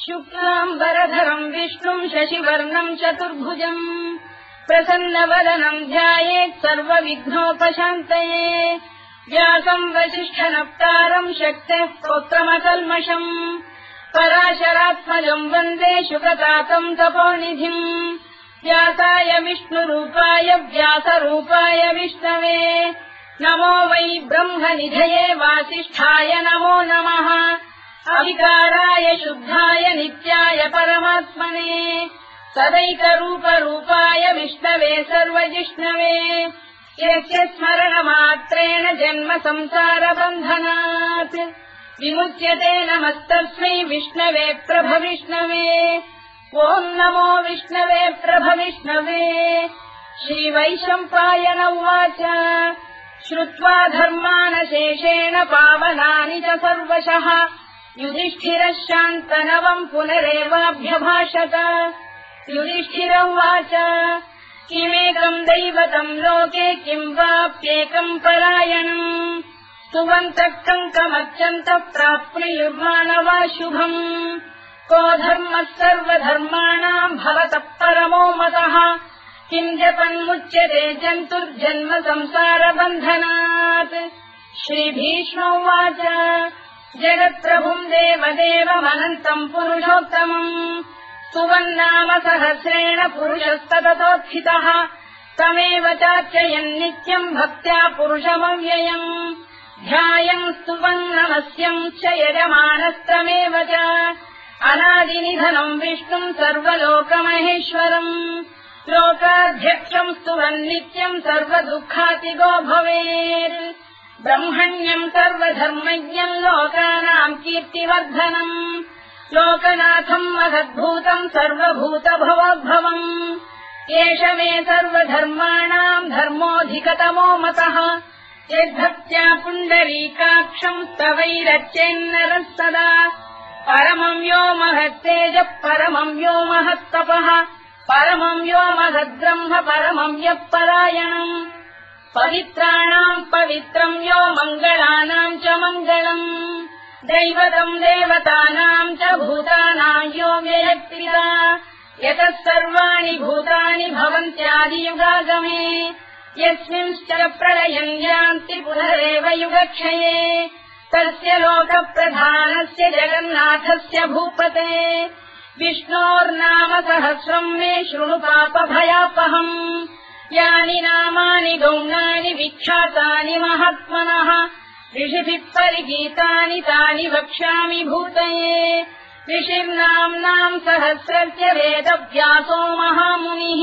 शुक्लाम्बरधरम् विष्णुम् शशिवर्णम् चतुर्भुजम् प्रसन्नवदनम् ध्यायेत् सर्वविघ्नोपशान्तये व्यासम् वसिष्ठनप्तारम् शक्तेः स्तोत्रमकल्मषम् पराशरात्मजम् वन्दे शुकतातम् तपोनिधिम् व्यासाय विष्णुरूपाय व्यासरूपाय विष्णवे नमो वै ब्रह्मनिधये वासिष्ठाय नमो नमः अविकाराय शुद्धाय नित्याय परमात्मने सदैकरूपरूपाय विष्णवे सर्वजिष्णवे यस्य स्मरणमात्रेण जन्म संसारबन्धनात् विमुच्यते नमस्तस्मै विष्णवे प्रभविष्णवे ॐ नमो विष्णवे प्रभविष्णवे श्रीवैशम्पायन उवाच श्रुत्वा धर्मानशेषेण पावनानि च सर्वशः युधिष्ठिरः शान्तनवम् पुनरेवाभ्यभाषत युधिष्ठिर उवाच किमेकम् दैवतम् लोके किम् वाप्येकम् परायणम् स्तुवन्तः कङ्कमर्चन्तः प्राप्नुयुर्मानवा शुभम् को धर्मः सर्वधर्माणाम् भवतः परमो मतः किम् जपन्मुच्यते जन्तुर्जन्म संसारबन्धनात् श्रीभीष्म उवाच जगत्प्रभुम् देवदेवमनन्तम् पुरुषोत्तमम् स्तुवन्नाम सहस्रेण पुरुषस्तततोत्थितः तमेव चार्चयन् नित्यम् भक्त्या पुरुषमव्ययम् ध्यायम् स्तुवन् नमस्यम् च यजमानस्तमेव च अनादिनिधनम् विष्णुम् सर्वलोकमहेश्वरम् लोकाध्यक्षम् स्तुवन् नित्यम् सर्वदुःखातिगो भवेत् ब्रह्मण्यम् सर्वधर्मज्ञम् लोकानाम् कीर्तिवर्धनम् लोकनाथम् महद्भूतम् सर्वभूतभवोद्भवम् एष मे सर्वधर्माणाम् धर्मोऽधिकतमो मतः यद्भक्त्या पुण्डरीकाक्षम् स्तवैरच्चेन्नरः सदा परमम् यो महत्तेजः परमम् यो महत्तपः परमम् यो महद्ब्रह्म परमम् यः परायणम् पवित्राणाम् पवित्रम् यो मङ्गलानाम् च मङ्गलम् दैवतम् देवतानाम् च भूतानाम् यो व्ययक्तिदा यतः सर्वाणि भूतानि भवन्त्यादियुगागमे यस्मिंश्च प्रलयम् यान्ति पुनरेव युगक्षये तस्य लोकप्रधानस्य जगन्नाथस्य भूपते विष्णोर्नाम सहस्रम् मे शृणु पापभयापहम् यानि नामानि गौणानि विख्यातानि महात्मनः ऋषिभिः परिगीतानि तानि वक्ष्यामि भूतये ऋषिर्नाम्नाम् सहस्रस्य वेदव्यासो महामुनिः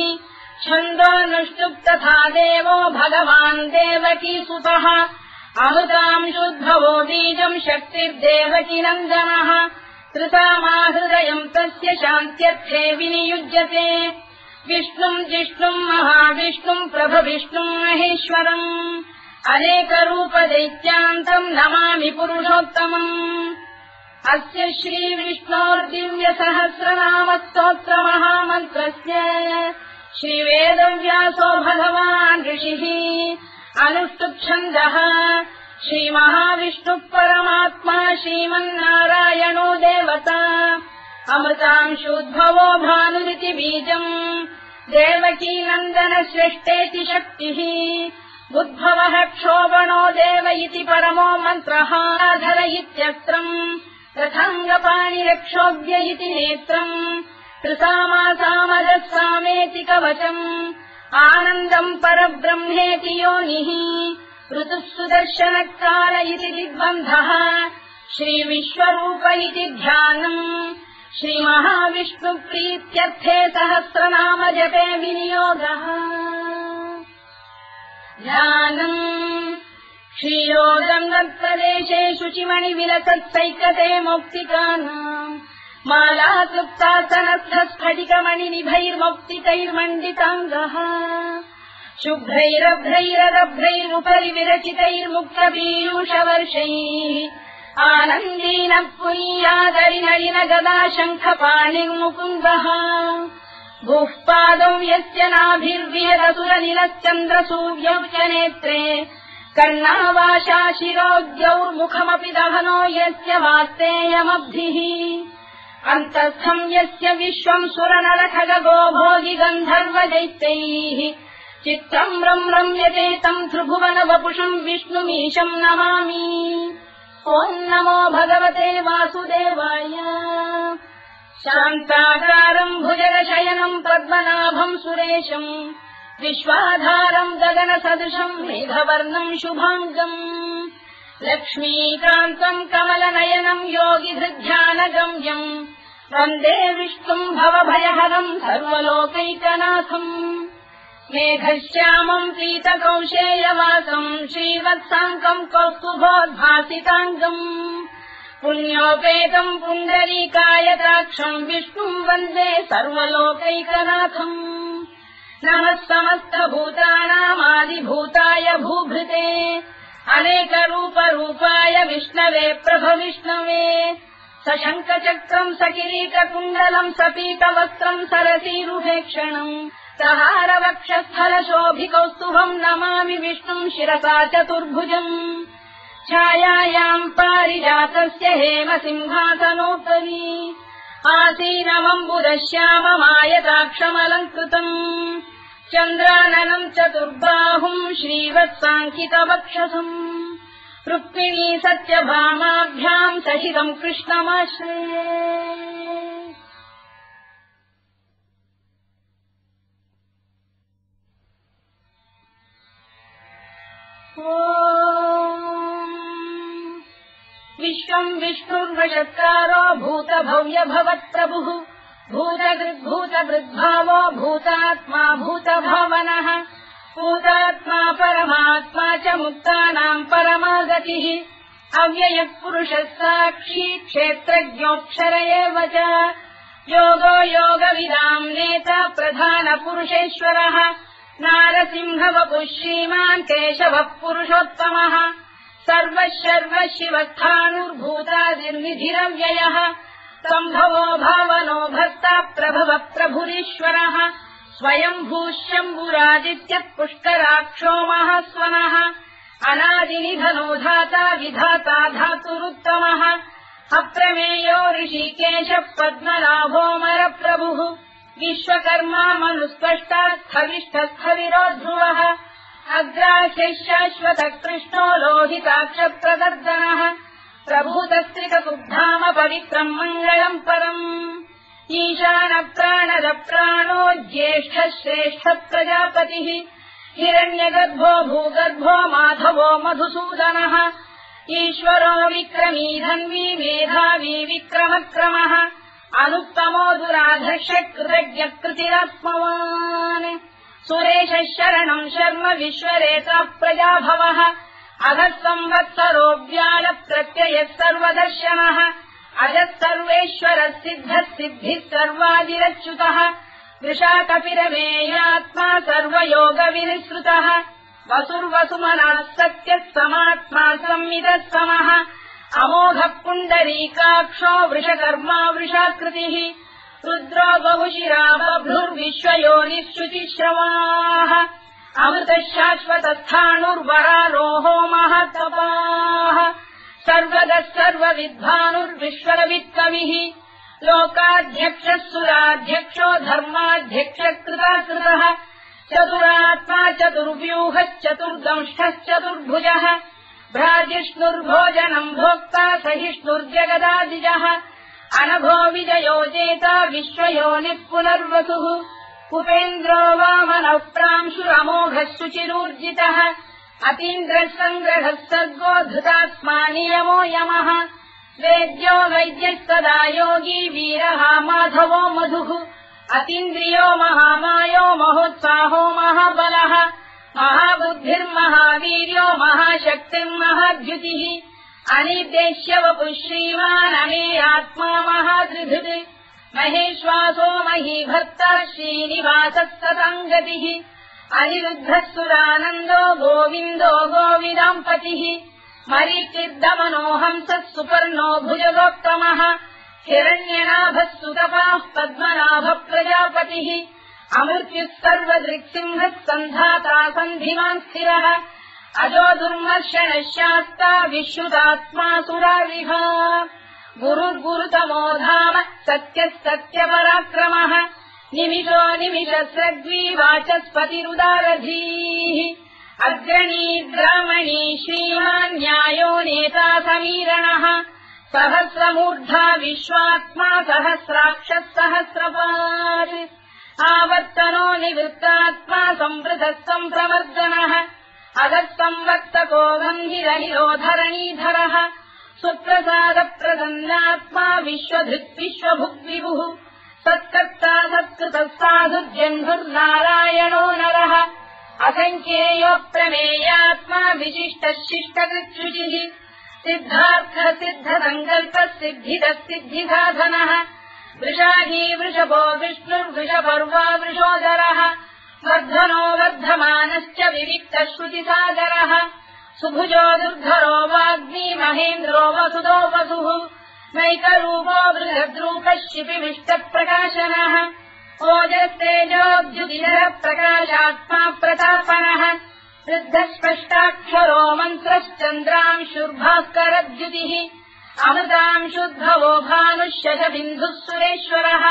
छन्दोऽनुष्टुप् तथा देवो भगवान् देवकीसुतः अमृतांशुद्भवो बीजम् शक्तिर्देवकीनन्दनः त्रिसामाहृदयम् तस्य शान्त्यर्थे विनियुज्यते विष्णुम् जिष्णुम् महाविष्णुम् प्रभविष्णुम् महेश्वरम् अनेकरूपदैत्यान्तम् नमामि पुरुषोत्तमम् अस्य श्रीविष्णोर्दिव्यसहस्रनामस्तोत्रमहामन्त्रस्य श्रीवेदव्यासो भगवान् ऋषिः अनुष्टुप्छन्दः श्रीमहाविष्णुः परमात्मा श्रीमन्नारायणो देवता अमृतांशोद्भवो भानुरिति बीजम् देवकीनन्दन श्रेष्ठेति शक्तिः उद्भवः क्षोभणो देव इति परमो मन्त्रः धर इत्यस्त्रम् रथाङ्गपाणिरक्षोभ्य इति नेत्रम् त्रिसामासामजः सामेति कवचम् आनन्दम् परब्रह्मेति योनिः ऋतुः सुदर्शनकाल इति दिग्बन्धः श्रीविश्वरूप इति ध्यानम् श्रीमहाविष्णुप्रीत्यर्थे सहस्रनाम जपे विनियोगः ध्यानम् क्षीरोदङ्गप्रदेशे शुचिमणिविलसत्सैकते मौक्तिकानाम् मालासुप्तासनस्थस्फटिकमणिनिभैर्मौक्तिकैर्मण्डिताङ्गः शुभ्रैरभ्रैरदभ्रैरुपरि विरचितैर्मुक्तपीयूषवर्षैः आनन्दीनः पुनीयादरिनरिन गदा शङ्खपाणिर्मुकुन्दः भूः पादौ यस्य नाभिर्विहरसुरनिलश्चन्द्रसूर्यौ च नेत्रे कर्णावाशा शिरोद्यौर्मुखमपि दहनो यस्य वास्तेयमब्धिः अन्तस्थम् यस्य विश्वम् सुरनरखगो भोगि गन्धर्वदैत्यैः चित्तम् रम्यते तम् त्रिभुवन वपुषम् विष्णुमीशम् नमामि। ॐ नमो भगवते वासुदेवाय। शान्ताकारम् भुजगशयनम् पद्मनाभम् सुरेशम् विश्वाधारम् गगनसदृशम् मेघवर्णम् शुभाङ्गम् लक्ष्मीकान्तम् कमलनयनम् योगिहृध्यानगम्यम् वन्दे विष्णुम् भवभयहरम् सर्वलोकैकनाथम्। मेघश्यामम् पीतकौशेयवासम् श्रीवत्साङ्कम् कौस्तुभोद्भासिताङ्गम् पुण्योपेतम् पुण्डरीकायताक्षम् विष्णुम् वन्दे सर्वलोकैकनाथम्। नमः समस्तभूतानामादिभूताय भूभृते अनेकरूपरूपाय विष्णवे प्रभविष्णवे सशङ्खचक्रम् सकिरीटकुण्डलम् सपीतवस्त्रम् सरसीरुभेक्षणम् सहारवक्षस्थलशोभिकौस्तुभम् नमामि विष्णुम् शिरसा चतुर्भुजम्। छायायाम् पारिजातस्य हेमसिंहासनोपरि आसीनमम्बुदश्याममायताक्षमलङ्कृतम् चन्द्राननम् चतुर्बाहुम् श्रीवत्साङ्कितवक्षसम् रुक्मिणी सत्यभामाभ्याम् सहितम् कृष्णमाश्रये। विश्वम् विष्णुर्वषत्कारो भूतभव्य भवत्प्रभुः भूतकृद्भूतभृद्भावो भूतात्मा भूतभावनः भूतात्मा परमात्मा च मुक्तानाम् परमा गतिः अव्ययः पुरुषः साक्षी क्षेत्रज्ञोऽक्षर एव च योगो योगविदाम् नेता प्रधानपुरुषेश्वरः नारसिंहवपुः श्रीमान् केशवः पुरुषोत्तमः सर्वः शर्वः शिवस्थाणुर्भूतादिर्निधिरव्ययः सम्भवो भावनो भर्ता प्रभवः प्रभुरीश्वरः स्वयम्भूः शम्भुरादित्यः पुष्कराक्षो महास्वनः अनादिनिधनो धाता विधाता धातुरुत्तमः अप्रमेयो ऋषिकेशः पद्मनाभोऽमरप्रभुः विश्वकर्मा मनुस्पष्टा स्थविष्ठस्थविरो ध्रुवः अग्राह्यः शाश्वतः कृष्णो लोहिताक्षप्रदर्दनः प्रभूतस्त्रिककुब्धाम पवित्रम् मङ्गलम् परम् ईशानप्राणदप्राणो ज्येष्ठः श्रेष्ठः प्रजापतिः हिरण्यगर्भो भूगर्भो माधवो मधुसूदनः ईश्वरो विक्रमी धन्वी मेधावी विक्रमक्रमः अनुत्तमो दुराधर्षः कृतज्ञः कृतिरात्मवान् सुरेशः शरणम् शर्म विश्वरेता प्रजाभवः अधः संवत्सरो व्यालप्रत्ययः सर्वदर्शनः अजः सर्वेश्वरः सिद्धः सिद्धिः सर्वादिरच्युतः वृषाकपिरमेयात्मा सर्वयोगविनिसृतः वसुर्वसुमनः सत्यः समात्मा संविदः समः अमोघः पुण्डरीकाक्षो वृषकर्मा वृषाकृतिः रुद्रो बहुशिरा बभ्रुर्विश्वयोनिः शुचिश्रवाः अमृतः शाश्वतस्थाणुर्वरारोहो महातपाः सर्वगः सर्वविद्वानुर्विश्वरवित्कविः लोकाध्यक्षः सुराध्यक्षो धर्माध्यक्षः कृताकृतः चतुरात्मा चतुर्व्यूहश्चतुर्दंष्टश्चतुर्भुजः भ्राजिष्णुर्भोजनम् भोक्ता सहिष्णुर्जगदादिजः अनभो विजयो जेता विश्वयोनिः पुनर्वसुः उपेन्द्रो वामनः प्रांशुरमोघः शुचिरूर्जितः अतीन्द्रः सङ्ग्रहः सर्गो धृतात्मा नियमो यमः वेद्यो वैद्यः सदा योगी वीरः माधवो मधुः अतीन्द्रियो महामायो महोत्साहो महाबलः महाबुद्धिर्महावीर्यो महाशक्तिर्महाद्युतिः अनिर्देश्य वपुः श्रीमान् अमेयात्मा महात्रिधृत् महेश्वासो महीभर्ता श्रीनिवासः सताङ्गतिः अनिरुद्धः सुरानन्दो गोविन्दो गोविदाम्पतिः मरीचिर्दमनो हंसः सुपर्णो भुजगोत्तमः हिरण्यनाभः सुतपाः पद्मनाभः प्रजापतिः अमृत्युः सर्वदृक्सिंहः सन्धाता सन्धिमान् स्थिरः अजो दुर्मर्शनः शास्ता विश्रुतात्मा सुरारिः गुरुर्गुरुतमो धाम सत्यः सत्यपराक्रमः निमिषो निमिषस्रग्वी वाचस्पतिरुदारधीः अग्रणी ग्रामणी श्रीमान् न्यायो नेता समीरणः सहस्रमूर्धा विश्वात्मा सहस्राक्षः सहस्रपात् आवर्तनो निवृत्तात्मा संवृतः सम्प्रवर्धनः अगत्संवर्तको गन्धिरनिरोधरणीधरः सुप्रसादप्रसन्नात्मा विश्वधृत् विश्वभुग्विभुः सत्कर्ता सत्कृतः साधुर्जन्धुर्नारायणो नरः असङ्ख्येयो प्रमेयात्मा विशिष्टः शिष्टकृच्छुचिः सिद्धार्थः सिद्धसङ्कल्पः सिद्धिदः सिद्धिसाधनः वृषाही वृषभो विष्णुर्वृषपर्वा वृषोदरः वर्धनो वर्धमानश्च विविक्तः श्रुतिसागरः सुभुजो दुर्धरो वाग्मी महेन्द्रो वसुदो वसुः नैकरूपो बृहद्रूपः शिपिविष्टप्रकाशनः ओजस्तेजोद्युतिधरः प्रकाशात्मा प्रतापनः वृद्धस्पष्टाक्षरो मन्त्रश्चन्द्रांशुर्भास्करद्युतिः अमृतांशुद्भवो भानुः शशबिन्दुः सुरेश्वरः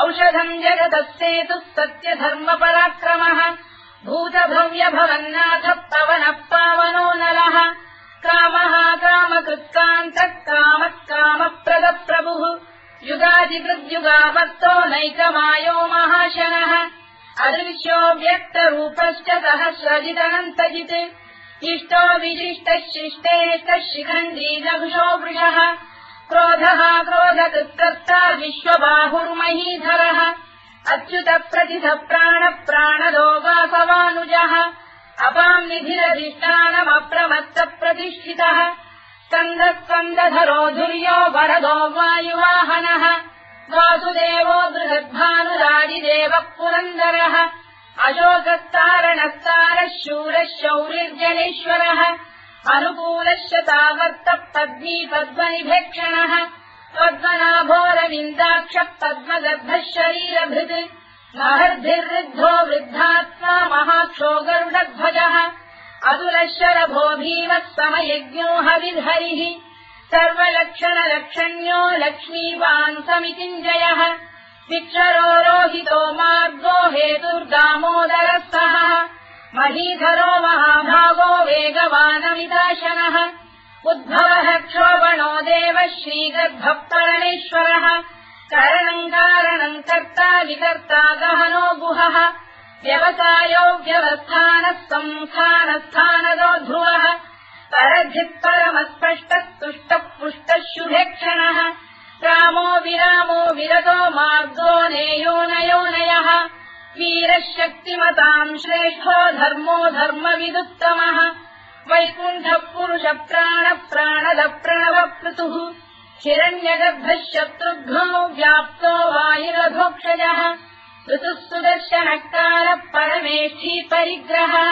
औषधम् जगतः सेतुः सत्यधर्मपराक्रमः भूतभव्यभवन्नाथः पवनः पावनो नरः कामः कामकृत्कान्तः कामः कामप्रदप्रभुः युगादिकृद्युगावर्तो नैकमायो महाशनः अदृश्यो व्यक्तरूपश्च सहस्रजिदनन्तजित् इष्टो विशिष्टः शिष्टेष्टः शिखण्डी नभुषो वृषः क्रोधः क्रोधकृत्कर्ता विश्वबाहुर्महीधरः अच्युतः प्रतिथः प्राणदो वासवानुजः अपाम् निधिरधिष्ठानमप्रमत्तः प्रतिष्ठितः स्कन्दः स्कन्दधरो धुर्यो वरदो वायुवाहनः वासुदेवो बृहद्भानुरादिदेवः पुरन्दरः अशोकस्तारणस्तारः शूरः शौरिर्जनेश्वरः अनुकूलः शतावर्तः पद्मी पद्मनिभेक्षणः पद्मनाभोरविन्दाक्षः पद्मगर्भः शरीरभृत् महर्भिर्वृद्धो वृद्धात्मा महाक्षो गरुडध्वजः अतुलः शरभो भीमः समयज्ञो हविर्हरिः सर्वलक्षणलक्षण्यो लक्ष्मीवान् समितिञ्जयः विक्षरो रोहितो मार्गो हेतुर्दामोदरः सः महीधरो महाभागो वेगवानमिदाशनः उद्भवः क्षोभणो देवः श्रीगर्भः परमेश्वरः करणम् कारणम् कर्ता विकर्ता गहनो गुहः व्यवसायो व्यवस्थानः संस्थानस्थानदो ध्रुवः परधिः परमस्पष्टः तुष्टः पुष्टः शुभेक्षणः रामो विरामो विरतो मार्गो नेयोनयोनयः वीरः शक्तिमताम् श्रेष्ठो धर्मो धर्मविदुत्तमः वैकुण्ठः पुरुषः प्राणदः प्रणवप्लुतुः हिरण्यगर्भः शत्रुघ्नो व्याप्तो वायुरधोक्षजः ऋतुः सुदर्शनकालः परमेष्ठी परिग्रहः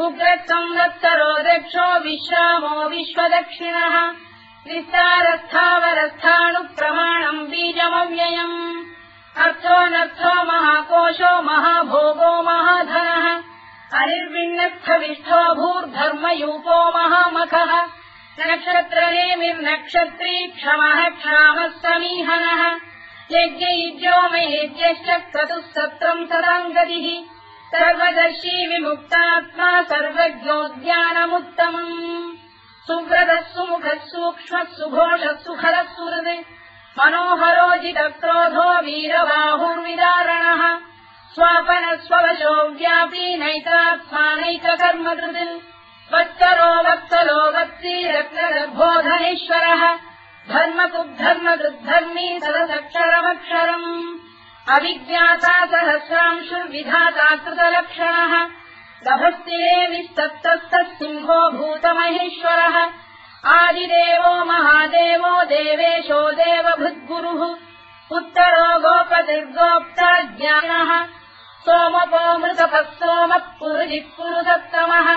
उग्रसंवत्सरो दक्षो विश्रामो विश्वदक्षिणः विस्तारस्थावरस्थाणुप्रमाणम् बीजमव्ययम् अर्थोऽनर्थो महाकोशो महाभोगो महाधनः हरिर्विण्णस्थविष्ठो भूर्धर्मयूपो महामखः नक्षत्रनेमिर्नक्षत्री क्षमः क्षामः समीहनः यज्ञयुज्यो महेज्यश्च क्रतुः सत्रम् सदाम् गतिः सर्वदर्शी विमुक्तात्मा सर्वज्ञोद्यानमुत्तमम् सुव्रतः सुमुखः सूक्ष्मः सुघोषः सुखदः सुहृत् मनोहरोजितक्रोधो वीरबाहुर्विदारणः स्वापनः स्ववशो व्यापी नैकात्मानैककर्मकृत् वत्सरो वत्सलो वत्सी रत्नगर्भोधनेश्वरः धर्मकुद्धर्मकृद्धर्मी सदसक्षरमक्षरम् अविज्ञाता सहस्रांशुर्विधाता कृतलक्षणः गभस्तिरे विस्तप्तस्तः सिंहो भूतमहेश्वरः आदिदेवो महादेवो देवेशो देवभृद्गुरुः उत्तरो गोपतिर्गोप्ता ज्ञानः सोमपो मृतपः सोमः पुरुजिः पुरुषोत्तमः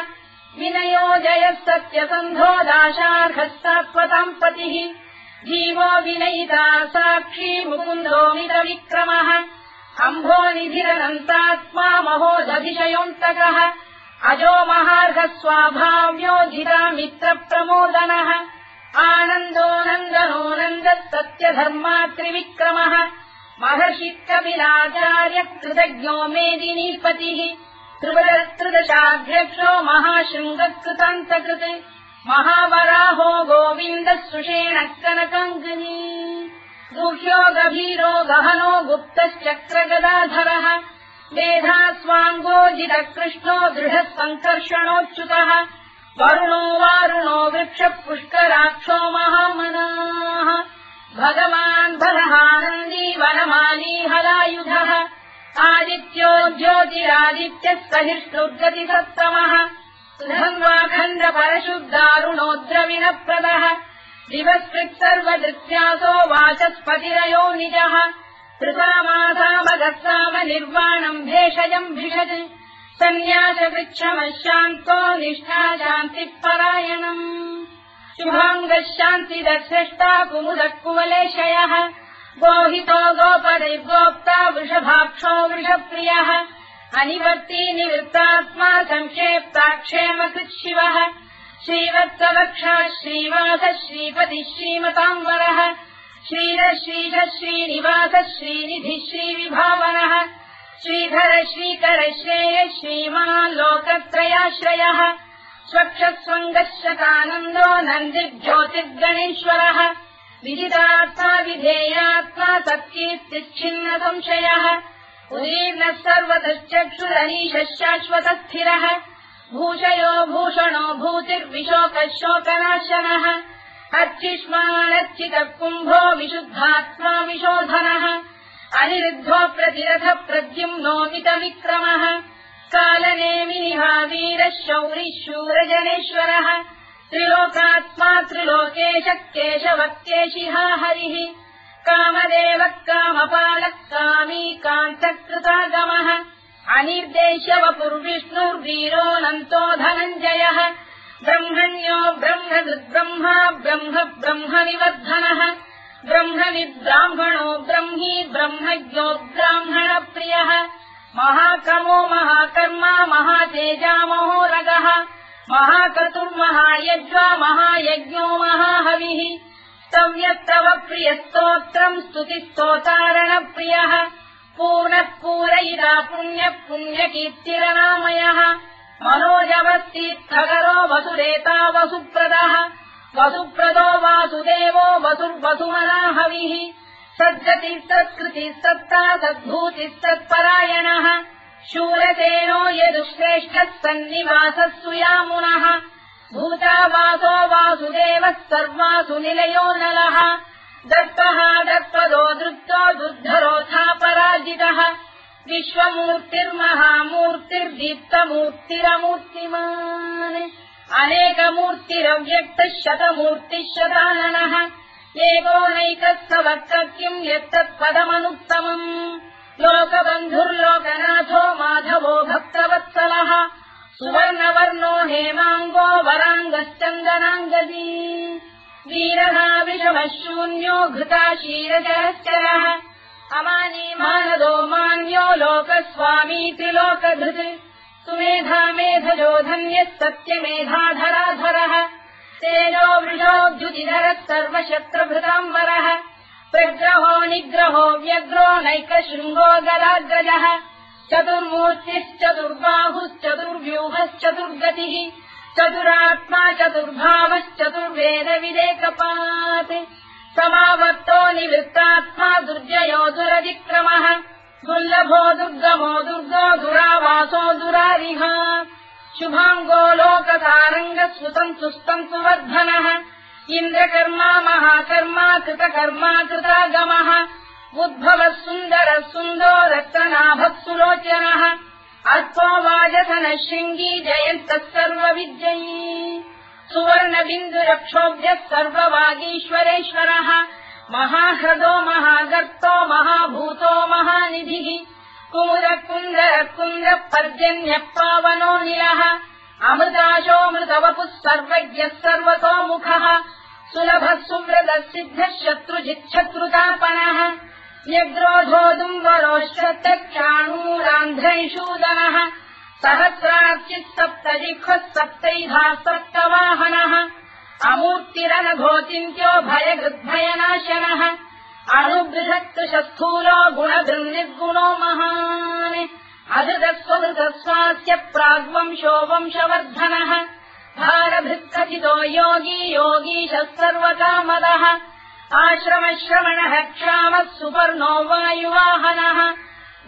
विनयो जयः सत्यसन्धो दाशार्हः सात्वताम् पतिः जीवो विनयिता साक्षी मुकुन्दोमितविक्रमः अम्भोनिधिरनन्तात्मा महोदधिशयोऽन्तकः अजो महार्घः स्वाभाव्यो धिरा मित्रप्रमोदनः आनन्दो नन्दनो नन्दः सत्यधर्मा त्रिविक्रमः महर्षिः कपिलाचार्यः कृतज्ञो मेदिनीपतिः त्रिदशाध्यक्षो महाशृङ्गः कृतान्तकृत् महावराहो गोविन्दः सुषेणः कनकाङ्गनी गुह्यो गभीरो गहनो गुप्तश्चक्रगदाधरः मेधास्वाङ्गोजितः कृष्णो दृढः सङ्कर्षणोच्युतः वरुणो वारुणो वृक्षः पुष्कराक्षो महामनाः भगवान् बलहानन्दी वनमाली हलायुधः आदित्यो ज्योतिरादित्यः सहिष्णुर्गतिसत्तमः सुधन्वाखण्ड परशुद्धारुणो द्रविणप्रदः दिवस्कृत् सर्वदृत्यासो वाचस्पतिरयो निजः कृतामासामगस्साम निर्वाणम् भेषजम् भिषज सन्न्यासवृक्षमः शान्तो निष्ठा शान्तिः परायणम् शुभाङ्गः शान्तिदर्श्रेष्टा कुमुदः कुवलेशयः गोहितो गोपदैर्गोप्ता वृषभाक्षो वृषप्रियः अनिवर्ती निवृत्तात्मा संक्षेप्ताक्षेमकृत् शिवः श्रीवत्सवक्षः श्रीवासः श्रीपतिः श्रीमताम्बरः श्रीधः श्रीधः श्रीनिवासः श्रीनिधिः श्रीविभावनः श्रीधर श्रीकर श्रेयः श्रीमान् लोकत्रयाश्रयः स्वक्षस्वङ्गः शतानन्दो नन्दिर्ज्योतिर्गणेश्वरः विदितात्मा विधेयात्मा सत्कीर्तिच्छिन्न संशयः उदीर्णः सर्वतश्चक्षुरनीशः शाश्वतस्थिरः भूषयो भूषणो भूतिर्विशोकः शोकनाशनः अर्चिष्मानर्चितः कुम्भो विशुद्धात्मा विशोधनः अनिरुद्धो प्रतिरथः प्रद्युम्नोमितविक्रमः कालनेमिनिहावीरः शौरिः शूरजनेश्वरः त्रिलोकात्मा त्रिलोकेशः केशवः केशिहा हरिः कामदेवः कामपालः कामी कान्तः कृतागमः अनिर्देश्यवपुर्विष्णुर्वीरोऽनन्तो धनञ्जयः ब्रह्मण्यो ब्रह्मकृद्ब्रह्मा ब्रह्म ब्रह्मनिवर्धनः ब्रह्मविद्ब्राह्मणो ब्रह्मी ब्रह्मज्ञो ब्राह्मणप्रियः महाक्रमो महाकर्मा महातेजा महोरगः महाक्रतुर्महायज्वा महायज्ञो महाहविः स्तव्यस्तव प्रियस्तोत्रम् स्तुतिस्तोतारणप्रियः पूर्णः पूरयिता पुण्यः पुण्यकीर्तिरनामयः मनोजवस्तीर्थकरो वसुरेता वसुप्रदः वसुप्रदो वासुदेवो वसुर्वसुमनाहविः सद्गतिः सत्कृतिः सत्ता सद्भूतिः सत्परायणः शूरसेनो यदुश्रेष्ठः सन्निवासः सुयामुनः भूतावासो वासुदेवः सर्वासु निलयो नलः दत्तः दत्पदो दृप्तो दुर्धरोऽथा पराजितः विश्वमूर्तिर्महामूर्तिर्दीप्तमूर्तिरमूर्तिमान् अनेकमूर्तिरव्यक्तः शतमूर्तिः शताननः एकोनैकः सवक्तः किम् यत्तत्पदमनुत्तमम् लोकबन्धुर्लोकनाथो माधवो भक्तवत्सलः सुवर्णवर्णो हेमाङ्गो वराङ्गश्चन्दनाङ्गदी वीरः विषमः शून्यो घृता क्षीरजरश्चरः अमानी मानदो मान्यो लोकस्वामी त्रिलोकधृत् सुमेधा मेधजो धन्यः सत्यमेधाधराधरः तेजो वृषोद्युतिधरः सर्वशत्रभृताम्बरः प्रग्रहो निग्रहो व्यग्रो नैकशृङ्गो गदाग्रजः चतुर्मूर्तिश्चतुर्बाहुश्चतुर्व्यूहश्चतुर्गतिः चतुरात्मा चतुर्भावश्चतुर्वेदविदेकपात् समावर्तो निवृत्तात्मा दुर्जयो दुरतिक्रमः दुर्लभो दुर्गमो दुर्गो दुरावासो दुरारिः शुभाङ्गो लोकतारङ्गः सुतन्तुस्तन्तु वर्धनः इन्द्रकर्मा महाकर्मा कृतकर्मा कृतागमः उद्भवः सुन्दरः सुन्दो रक्तनाभः सुलोचनः अल्पो वाजसनः शृङ्गी जयन्तः सर्वविद्ययी सुवर्णबिन्दुरक्षोभ्यः सर्ववागीश्वरेश्वरः महाह्रदो महागर्तो महाभूतो महानिधिः कुमुदः कुन्दरः कुन्दः पर्जन्यः पावनो निलः अमृताशोऽमृतवपुः सर्वज्ञः सर्वतोमुखः सुलभः सुव्रतः सिद्धः शत्रुजिच्छत्रुतापनः न्यग्रोधोदुम्बरोश्चक्षाणूरान्ध्रैषूदनः सहस्रार्चिः सप्तजिह्वः सप्तैधा सप्तवाहनः अमूर्तिरनघोचिन्त्यो भयगृद्भयनाशनः अणुबृहत्कृशस्थूलो गुणधृन्निर्गुणो महान् अधृतस्वधृतस्वास्य प्राग्वंशो वंशवर्धनः भारभृत्कथितो योगी योगीशः सर्वकामदः आश्रमश्रवणः क्षामः सुपर्णो वायुवाहनः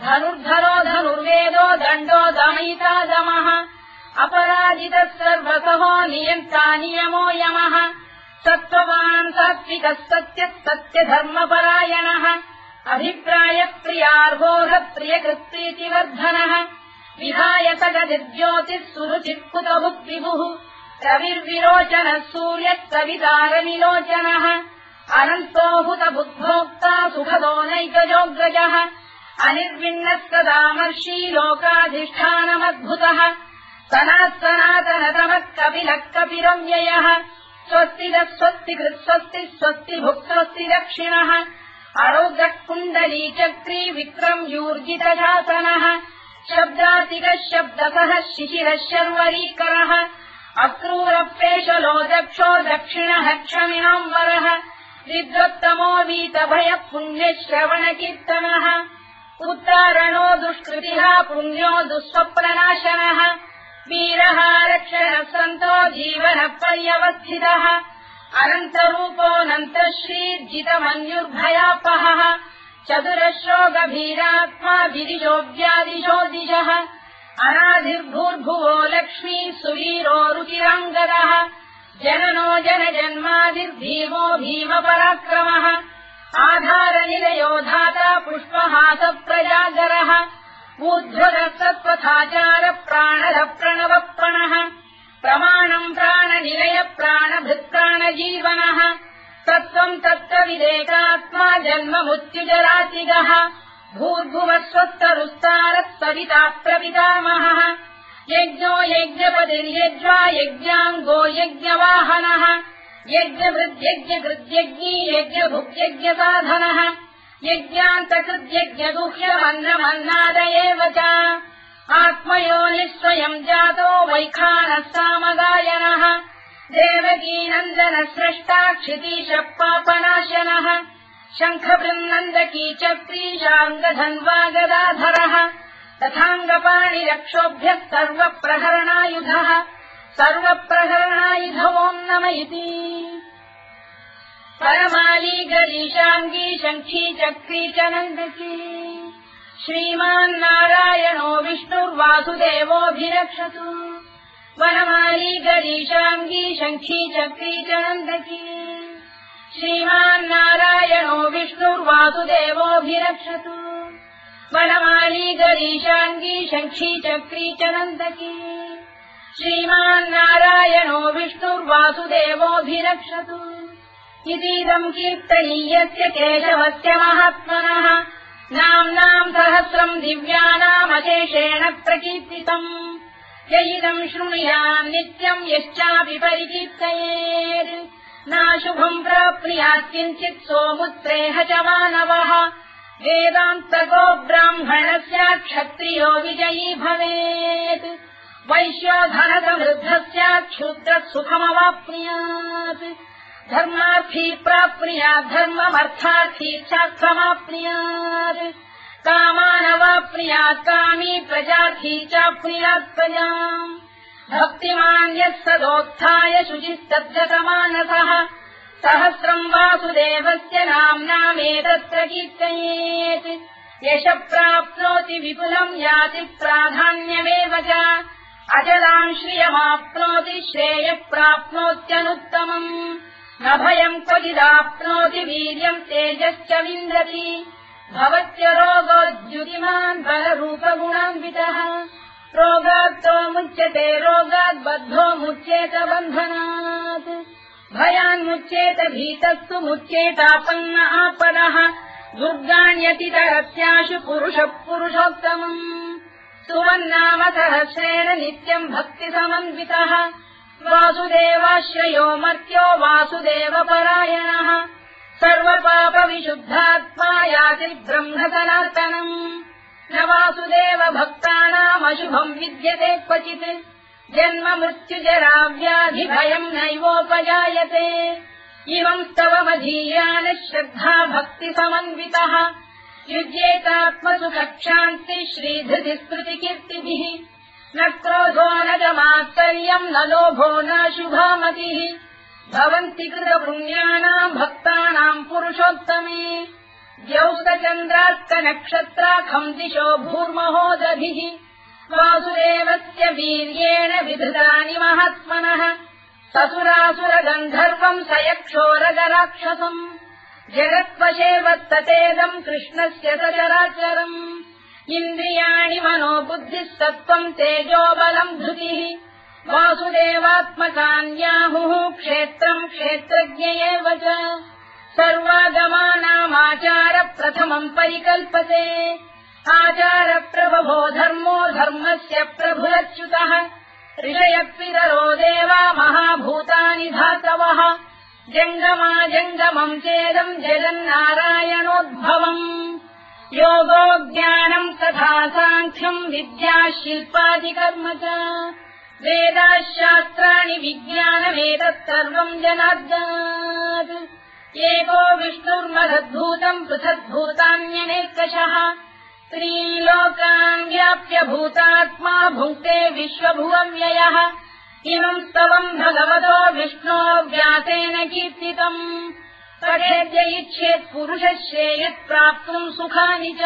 धनुर्धरो धनुर्वेदो दण्डो दमयिता दमः अपराजितः सर्वसहो नियन्ता नियमो यमः सत्त्ववान् सात्विकः सत्यः सत्यधर्मपरायणः अभिप्रायप्रियार्होः प्रियकृत्प्रीतिवर्धनः विहाय सगतिर्ज्योतिः सुरुचित्कुतभुक्विभुः रविर्विरोचनः सूर्यः कवितारनिलोचनः अनन्तो हुतबुद्भोक्ता सुखदो नैकजोऽग्रजः अनिर्विण्णः सदामर्षी लोकाधिष्ठानमद्भुतः सनातनतमः कपिलः कपिरव्ययः स्वस्तिदः स्वस्तिकृत् स्वस्तिः स्वस्तिभुक् स्वस्ति दक्षिणः अरोग्रः कुण्डलीचक्री विक्रम्यूर्जितशासनः शब्दातिकः शब्दसः शिशिरः शर्वरीकरः अक्रूरप्रेषलो दक्षो दक्षिणः क्षमिणाम्बरः विद्वत्तमो वीतभयः पुण्यश्रवणकीर्तनः उत्तारणो दुष्कृतिः पुण्यो दुःस्वप्ननाशनः वीरः रक्षणः सन्तो जीवनः पर्यवस्थितः अनन्तरूपोऽनन्तश्रीर्जितमन्युर्भयापहः चतुरश्रो गभीरात्मा विदिशो व्यादिशो दिशः अनाधिर्भूर्भुवो लक्ष्मी सुवीरो रुचिराङ्गदः जननो जनजन्मादिर्भीमो भीमपराक्रमः आधारनिलयो धाता पुष्पहासप्रजागरः ऊर्ध्वरः सत्त्वथाचार प्राणः प्रणवप्रणः प्रमाणम् प्राणनिलय प्राणभृत्प्राणजीवनः तत्त्वम् तत्त्वविदेकात्मा जन्ममृत्युजरातिगः भूर्भुवः स्वस्तरुस्तारः सविता प्रपितामहः यज्ञो यज्ञपतिर्यज्वा यज्ञाङ्गो यज्ञवाहनः यज्ञभृद्यज्ञकृद्यज्ञी यज्ञभुक्यज्ञसाधनः यज्ञान्तकृद्यज्ञगुह्यमन्नमन्नाद एव च आत्मयोनिः स्वयम् जातो वैखानः सामगायनः देवकीनन्दनः स्रष्टा क्षितीशः पापनाशनः शङ्खबृन्नन्दकी चक्रीशाङ्गधन्वा गदाधरः तथाङ्गपाणिरक्षोभ्यः सर्वप्रहरणायुधः सर्वप्रहरणायुधवोम् नम इति परमाली गरीशाङ्गी शङ्खी चक्री च नन्दकी श्रीमान्नारायणो विष्णुर्वासुदेवोऽभिरक्षतु वनमाली गरीशाङ्गी शङ्खी चक्री च नन्दकी श्रीमान्नारायणो विष्णुर्वासुदेवोऽभिरक्षतु वनमाली गरीशाङ्गी शङ्खी चक्री च नन्दकी श्रीमान्नारायणो विष्णुर्वासुदेवोऽभिरक्षतु इतीदम् कीर्तनीयस्य केशवस्य महात्मनः नाम्नाम् सहस्रम् दिव्यानामशेषेण प्रकीर्तितम् य इदम् शृणुयाम् नित्यम् यश्चापि परिकीर्तयेत् नाशुभम् प्राप्नुयात् किञ्चित् सोमुत्रेह च मानवः वेदान्तको ब्राह्मणस्य क्षत्रियो विजयी भवेत् वैश्यो धनसमृद्धः स्यात् क्षुद्रः सुखमवाप्नुयात् धर्मार्थी प्राप्नुयात् धर्ममर्थार्थी चार्थमाप्नुयात् कामानवाप्नुयात् कामी प्रजार्थी चाप्नुयात् प्रजाम् भक्तिमान् यः सदोत्थाय शुचिस्तद्गतमानसः सहस्रम् वासुदेवस्य नाम्नामेतत्र कीर्तयेत् यशः प्राप्नोति विपुलम् याति प्राधान्यमेव च अचलाम् श्रियमाप्नोति श्रेयः प्राप्नोत्यनुत्तमम् न भयम् क्वचिदाप्नोति वीर्यम् तेजश्च विन्दति भवत्य रोगोद्युतिमान् बलरूपगुणान्वितः रोगात्तो मुच्यते रोगात् बद्धो मुच्येत बन्धनात् भयान्मुच्येत भीतस्तु मुच्येतापन्न आपदः दुर्गाण्यतितरत्याशु पुरुषः पुरुषोत्तमम् सुवन्नाम सहस्रेण नित्यम् भक्तिसमन्वितः वासुदेवाश्रयो मर्त्यो वासुदेवपरायणः सर्वपापविशुद्धात्मा याति ब्रह्म सनातनम् न वासुदेव भक्तानामशुभम् विद्यते क्वचित् जन्म मृत्युजरा व्याधि भयम् नैवोपजायते इमं स्तवमधीयान श्रद्धा भक्ति समन्वितः युज्येतात्मसुखक्षान्ति श्रीधृति स्मृति कीर्तिभिः न क्रोधो न च मात्सर्यम् न लोभो न शुभामतिः भवन्ति कृतपुण्यानाम् भक्तानाम् पुरुषोत्तमे द्यौस्तचन्द्रार्कनक्षत्राखम् दिशो भूर्महो दधिः वासुदेवस्य वीर्येण विधृतानि महात्मनः ससुरासुरगन्धर्वम् स यक्षोरगराक्षसम् जगत्वशेवत्ततेदम् कृष्णस्य सचराचरम् इन्द्रियाणि मनो बुद्धिः सत्त्वम् तेजो बलम् धृतिः वासुदेवात्मकान्याहुः क्षेत्रम् क्षेत्रज्ञ एव च सर्वागमानामाचार प्रथमम् परिकल्पते आचार प्रभवो धर्मो धर्मस्य प्रभुरच्युतः ऋषयः देवा महाभूतानि धातवः जङ्गमा जङ्गमम् चेदम् जगन्नारायणोद्भवम् योगो ज्ञानम् तथा साङ्ख्यम् विद्या शिल्पादिकर्म च वेदाः शास्त्राणि विज्ञानमेतत् सर्वम् जनार्दनात् एको विष्णुर्महद्भूतम् पृथग्भूतान्यनेकशः त्रीन् लोकान् व्याप्य भूतात्मा भुङ्क्ते विश्वभुवव्ययः इमम् स्तवम् भगवतो विष्णो व्यासेन कीर्तितम् पठेद्य इच्छेत् पुरुषः श्रेयत् प्राप्तुम् सुखानि च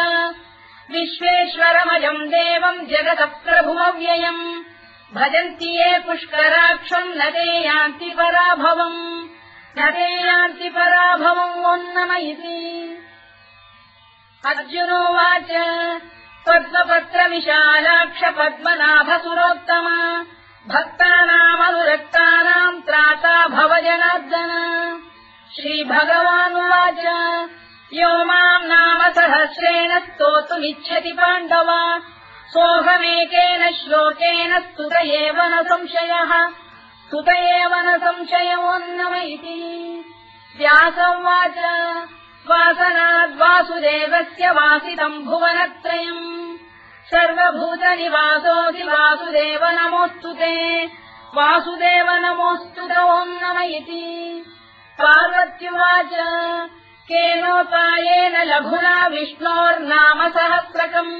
विश्वेश्वरमजम् देवम् जगतः प्रभुमव्ययम् भजन्ति ये पुष्कराक्षम् न ते यान्ति पराभवम् ओन्नमयिति अर्जुनोवाच पद्मपत्रविशालाक्ष पद्मनाभसुरोत्तमा भक्तानामनुरक्तानाम् त्राता भव जनार्दन श्रीभगवानुवाच यो माम् नाम सहस्रेण स्तोतुमिच्छति पाण्डव सोऽहमेकेन श्लोकेन स्तुत एव न संशयोऽन्नम इति व्यासोवाच वासनाद्वासुदेवस्य वासितम् भुवनत्रयम् सर्वभूतनिवासोऽसि वासुदेव नमोऽस्तु ते वासुदेव नमोऽस्तु ओन्नम इति पार्वत्युवाच केनोपायेन लघुना विष्णोर्नाम सहस्रकम्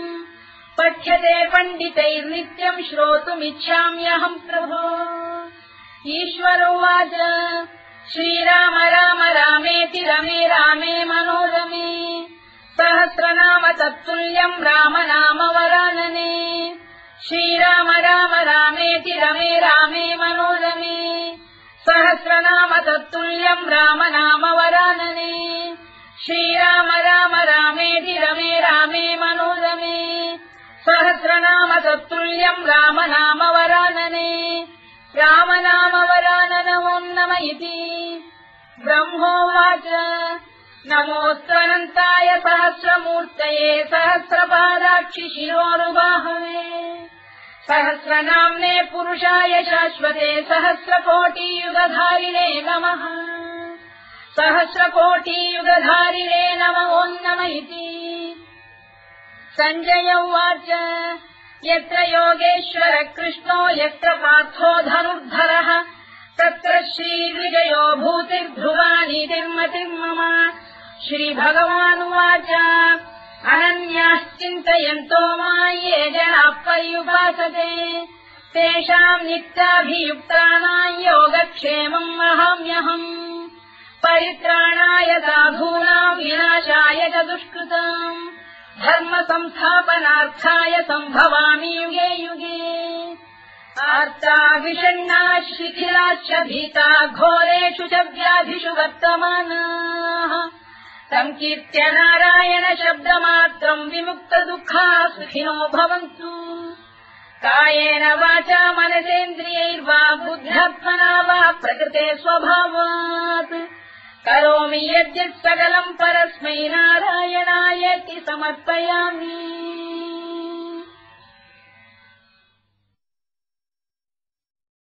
पठ्यते पण्डितैर्नित्यम् श्रोतुमिच्छाम्यहम् प्रभो ईश्वरोवाच श्रीराम राम रामेति रमे रामे मनोरमे सहस्रनाम तत्तुल्यम् राम नाम वरानने श्रीराम राम रामेति रमे रामे मनोरमे सहस्रनाम तत्तुल्यम् राम नाम वरानने श्रीराम राम रामेति रमे रामे मनोरमे सहस्रनाम तत्तुल्यम् राम नाम वरानने राम नाम वराननमोन्नम इति ब्रह्मोवाच नमोऽस्त्वनन्ताय सहस्रमूर्तये सहस्रपादाक्षि शिरोरुबाहवे सहस्रनाम्ने पुरुषाय शाश्वते सहस्रकोटियुगधारिणे नमः सहस्रकोटियुगधारिणे नमोऽन्नम इति सञ्जय उवाच यत्र योगेश्वर कृष्णो यत्र पार्थो धनुर्धरः तत्र श्रीविजयो भूतिर्ध्रुवानीतिर्मतिर्मम श्रीभगवानुवाच अनन्याश्चिन्तयन्तो मां ये जनाः पर्युपासते तेषाम् नित्याभियुक्तानां योगक्षेमम् वहाम्यहम् परित्राणाय साधूनां विनाशाय च दुष्कृताम् धर्म संस्थापनार्थाय सम्भवामि युगे युगे आर्ता विषण्णाः शिथिलाश्च भीता घोरेषु च व्याधिषु वर्तमानाः संकीर्त्य नारायण शब्दमात्रम् विमुक्तदुःखाः सुखिनो भवन्तु कायेन वाचा मनसेन्द्रियैर्वा बुद्ध्यात्मना वा प्रकृते स्वभावात् करोमि यद्यत् सकलम् परस्मै नारायणायेति समर्पयामि।